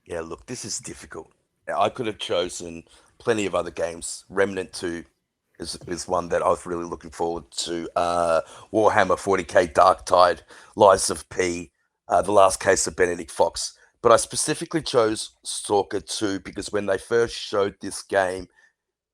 Yeah, look, this is difficult. I could have chosen plenty of other games. Remnant 2 is one that I was really looking forward to. Warhammer 40k Dark Tide, Lies of P, The Last Case of Benedict Fox. But I specifically chose Stalker 2 because when they first showed this game,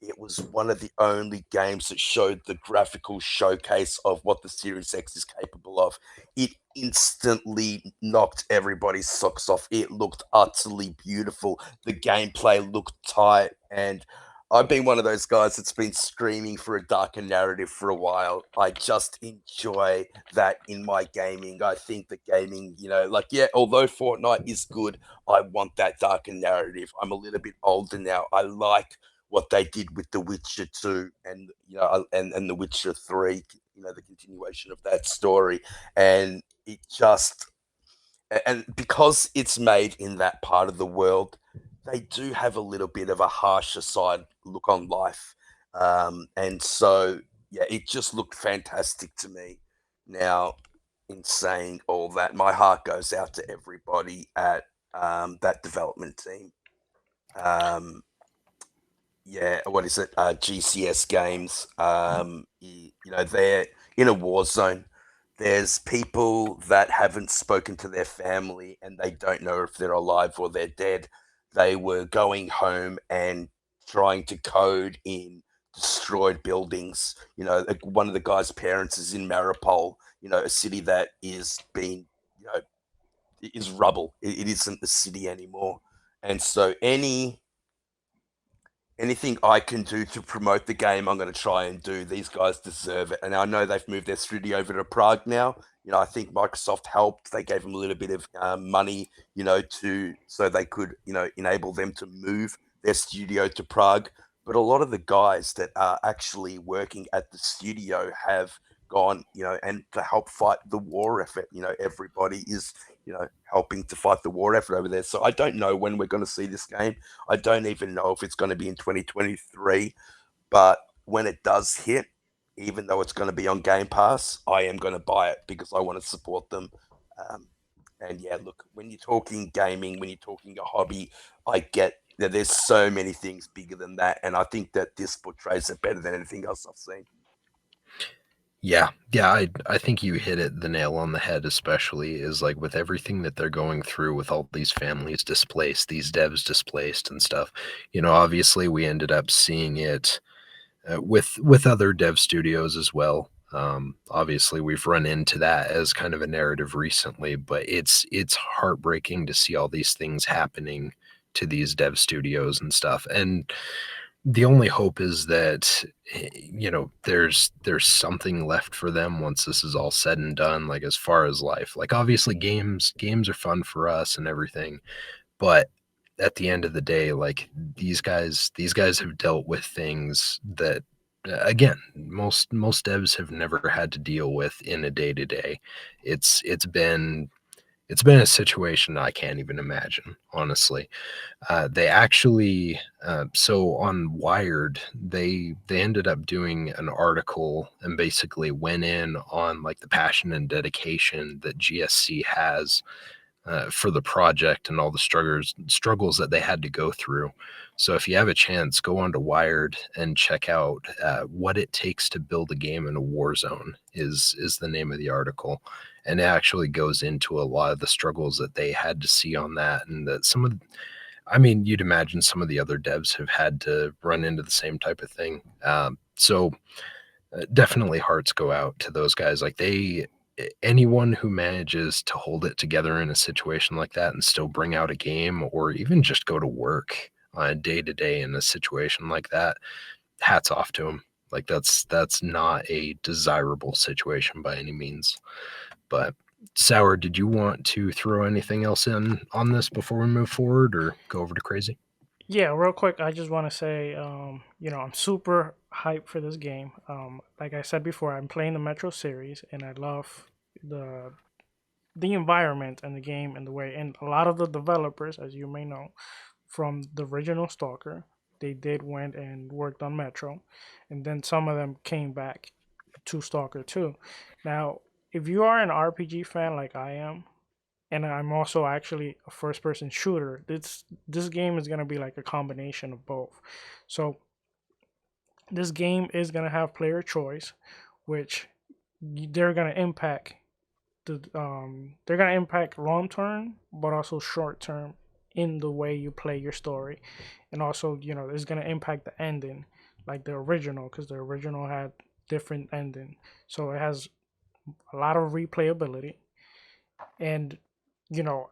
it was one of the only games that showed the graphical showcase of what the Series X is capable of. It instantly knocked everybody's socks off. It looked utterly beautiful. The gameplay looked tight, and I've been one of those guys that's been screaming for a darker narrative for a while. I just enjoy that in my gaming. I think that gaming, like, yeah, although Fortnite is good, I want that darker narrative. I'm a little bit older now. I like what they did with The Witcher 2 and and The Witcher 3, the continuation of that story. And it just and because it's made in that part of the world, they do have a little bit of a harsher side look on life. And so yeah, it just looked fantastic to me. Now, in saying all that, my heart goes out to everybody at that development team. Um, yeah, what is it? GCS games. They're in a war zone. There's people that haven't spoken to their family and they don't know if they're alive or they're dead. They were going home and trying to code in destroyed buildings. Like one of the guy's parents is in Maripol, a city that is being, you know, is rubble. It isn't the city anymore. And so anything I can do to promote the game, I'm going to try and do. These guys deserve it, and I know they've moved their studio over to Prague now. I think Microsoft helped. They gave them a little bit of money, to so they could, enable them to move their studio to Prague. But a lot of the guys that are actually working at the studio have gone, and to help fight the war effort. Everybody is, helping to fight the war effort over there. So I don't know when we're going to see this game. I don't even know if it's going to be in 2023, but when it does hit, even though it's going to be on Game Pass, I am going to buy it because I want to support them. Um, and yeah, look, when you're talking gaming, when you're talking a hobby, I get that there's so many things bigger than that, and I think that this portrays it better than anything else I've seen. Yeah, I think you hit it the nail on the head. Especially is like with everything that they're going through, with all these families displaced, these devs displaced and stuff. Obviously we ended up seeing it with other dev studios as well. Obviously, we've run into that as kind of a narrative recently, but it's heartbreaking to see all these things happening to these dev studios and stuff. And the only hope is that there's something left for them once this is all said and done. Like as far as life, like obviously games are fun for us and everything, but at the end of the day, like these guys have dealt with things that again most devs have never had to deal with in a day to day. It's been a situation I can't even imagine, honestly. They actually, so on Wired, they ended up doing an article and basically went in on like the passion and dedication that GSC has for the project and all the struggles that they had to go through. So if you have a chance, go on to Wired and check out what it takes to build a game in a war zone is the name of the article, and it actually goes into a lot of the struggles that they had to see on that, and that I mean, you'd imagine some of the other devs have had to run into the same type of thing. So definitely hearts go out to those guys. Like anyone who manages to hold it together in a situation like that and still bring out a game or even just go to work on a day to day in a situation like that, hats off to them. Like that's not a desirable situation by any means. But Sour, did you want to throw anything else in on this before we move forward or go over to crazy? Yeah, real quick, I just want to say, I'm super hyped for this game. Like I said before, I'm playing the Metro series, and I love the the environment and the game and the way. And a lot of the developers, as you may know, from the original Stalker, they did went and worked on Metro, and then some of them came back to Stalker too. Now, if you are an RPG fan like I am, and I'm also actually a first person shooter. This game is gonna be like a combination of both. So this game is gonna have player choice, which they're gonna impact they're gonna impact long term, but also short term in the way you play your story, and also it's gonna impact the ending, like the original, because the original had different ending, so it has a lot of replayability. And you know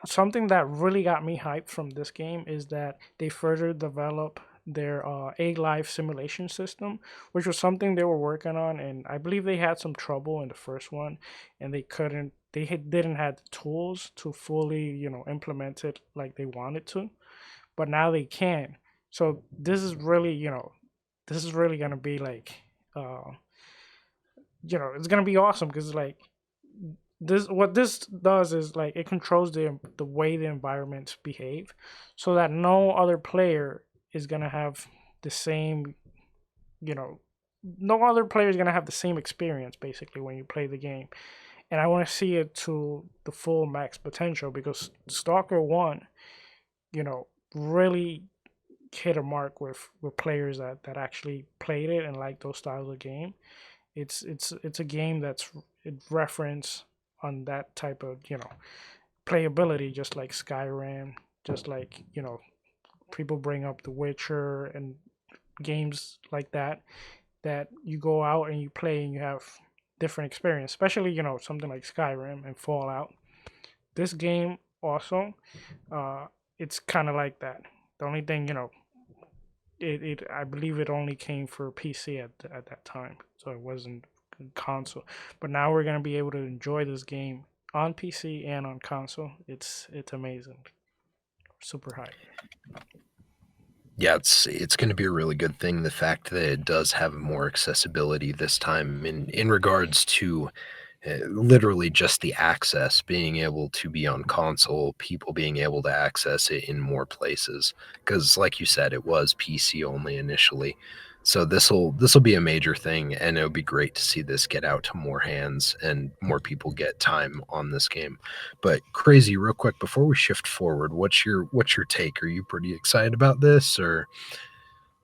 something that really got me hyped from this game is that they further develop their a life simulation system, which was something they were working on, and I believe they had some trouble in the first one, and didn't have the tools to fully implement it like they wanted to, but now they can. So this is really gonna be like uh it's gonna be awesome, because like this does is like it controls the way the environments behave, so that no other player is gonna have the same you know no other player is gonna have the same experience basically when you play the game. And I want to see it to the full max potential, because Stalker 1 you know really hit a mark with players that actually played it and like those styles of game. It's a game that's it reference on that type of playability, just like Skyrim, just like people bring up The Witcher and games like that, that you go out and you play and you have different experience, especially something like Skyrim and Fallout. This game also, uh, it's kind of like that. The only thing it I believe it only came for PC at that time, so it wasn't console. But now we're gonna be able to enjoy this game on PC and on console. It's amazing, super high. Yeah, it's going to be a really good thing. The fact that it does have more accessibility this time in regards to literally just the access, being able to be on console, people being able to access it in more places. Because, like you said, it was PC only initially. So this will be a major thing, and it'll be great to see this get out to more hands and more people get time on this game. But crazy, real quick before we shift forward, what's your take? Are you pretty excited about this, or